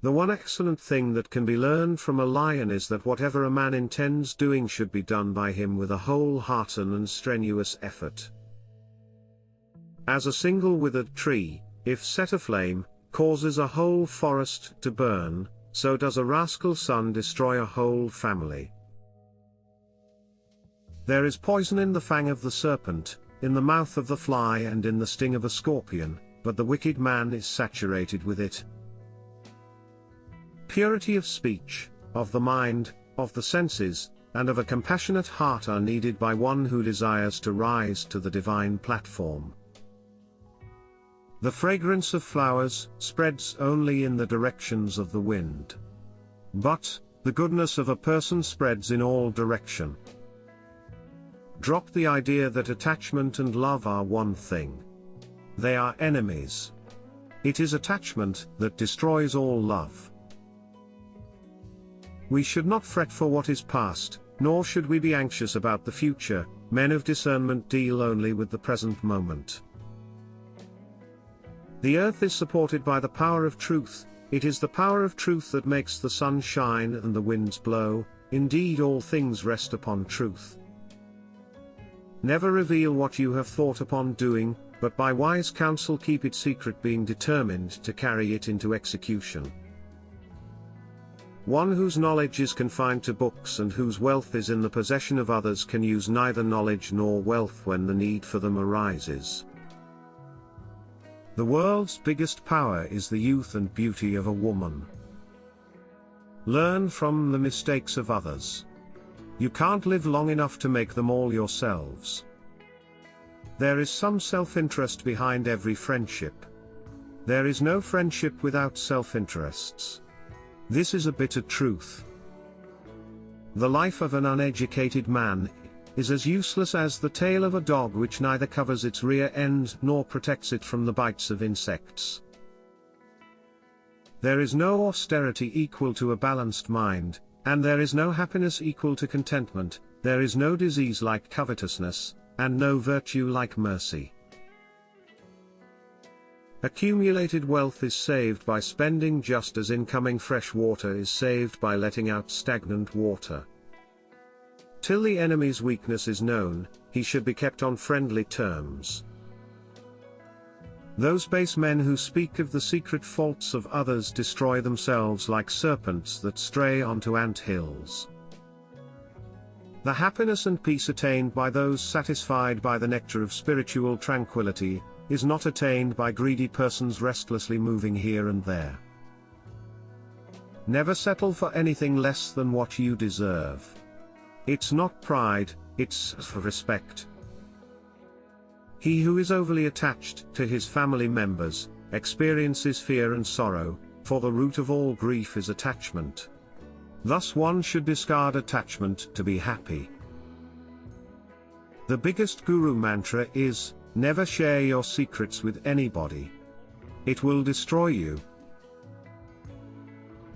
The one excellent thing that can be learned from a lion is that whatever a man intends doing should be done by him with a whole-hearted and strenuous effort. As a single withered tree, if set aflame, causes a whole forest to burn, so does a rascal son destroy a whole family. There is poison in the fang of the serpent, in the mouth of the fly and in the sting of a scorpion, but the wicked man is saturated with it. Purity of speech, of the mind, of the senses, and of a compassionate heart are needed by one who desires to rise to the divine platform. The fragrance of flowers spreads only in the directions of the wind. But the goodness of a person spreads in all direction. Drop the idea that attachment and love are one thing. They are enemies. It is attachment that destroys all love. We should not fret for what is past, nor should we be anxious about the future. Men of discernment deal only with the present moment. The earth is supported by the power of truth. It is the power of truth that makes the sun shine and the winds blow. Indeed, all things rest upon truth. Never reveal what you have thought upon doing, but by wise counsel keep it secret, being determined to carry it into execution. One whose knowledge is confined to books and whose wealth is in the possession of others can use neither knowledge nor wealth when the need for them arises. The world's biggest power is the youth and beauty of a woman. Learn from the mistakes of others. You can't live long enough to make them all yourselves. There is some self-interest behind every friendship. There is no friendship without self-interests. This is a bitter truth. The life of an uneducated man is as useless as the tail of a dog which neither covers its rear end nor protects it from the bites of insects. There is no austerity equal to a balanced mind, and there is no happiness equal to contentment. There is no disease like covetousness, and no virtue like mercy. Accumulated wealth is saved by spending, just as incoming fresh water is saved by letting out stagnant water. Till the enemy's weakness is known, he should be kept on friendly terms. Those base men who speak of the secret faults of others destroy themselves like serpents that stray onto ant hills. The happiness and peace attained by those satisfied by the nectar of spiritual tranquility is not attained by greedy persons restlessly moving here and there. Never settle for anything less than what you deserve. It's not pride, it's respect. He who is overly attached to his family members experiences fear and sorrow, for the root of all grief is attachment. Thus one should discard attachment to be happy. The biggest guru mantra is, never share your secrets with anybody. It will destroy you.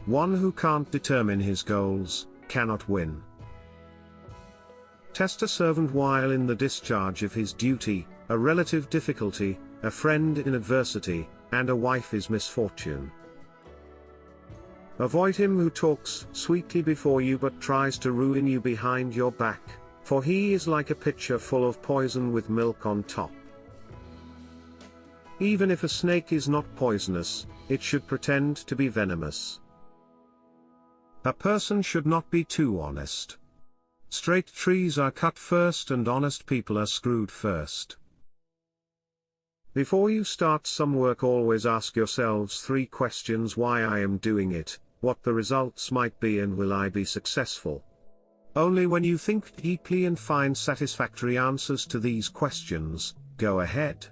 One who can't determine his goals cannot win. Test a servant while in the discharge of his duty, a relative difficulty, a friend in adversity, and a wife is misfortune. Avoid him who talks sweetly before you but tries to ruin you behind your back, for he is like a pitcher full of poison with milk on top. Even if a snake is not poisonous, it should pretend to be venomous. A person should not be too honest. Straight trees are cut first and honest people are screwed first. Before you start some work, always ask yourselves 3 questions: why I am doing it, what the results might be, and will I be successful? Only when you think deeply and find satisfactory answers to these questions, go ahead.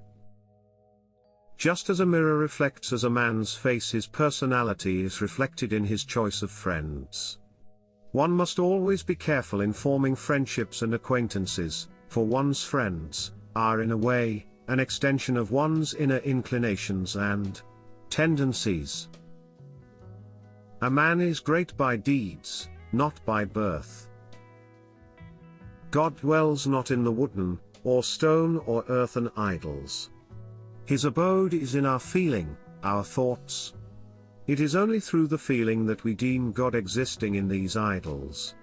Just as a mirror reflects as a man's face, his personality is reflected in his choice of friends. One must always be careful in forming friendships and acquaintances, for one's friends are in a way an extension of one's inner inclinations and tendencies. A man is great by deeds, not by birth. God dwells not in the wooden, or stone or earthen idols. His abode is in our feeling, our thoughts. It is only through the feeling that we deem God existing in these idols.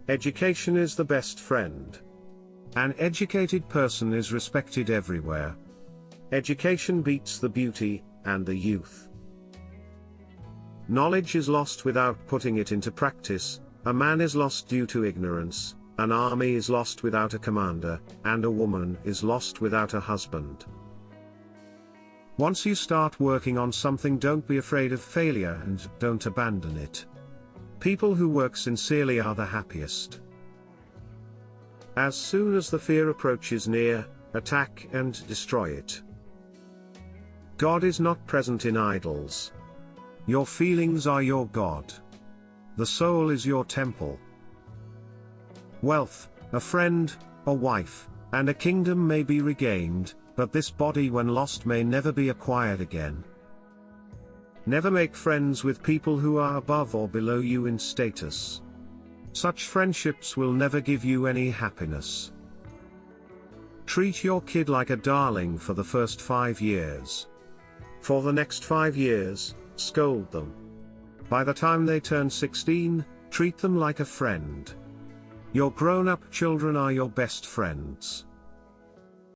Education is the best friend. An educated person is respected everywhere. Education beats the beauty and the youth. Knowledge is lost without putting it into practice. A man is lost due to ignorance, an army is lost without a commander, and a woman is lost without a husband. Once you start working on something, don't be afraid of failure and don't abandon it. People who work sincerely are the happiest. As soon as the fear approaches near, attack and destroy it. God is not present in idols. Your feelings are your God. The soul is your temple. Wealth, a friend, a wife, and a kingdom may be regained, but this body when lost may never be acquired again. Never make friends with people who are above or below you in status. Such friendships will never give you any happiness. Treat your kid like a darling for the first 5 years. For the next 5 years, scold them. By the time they turn 16, treat them like a friend. Your grown-up children are your best friends.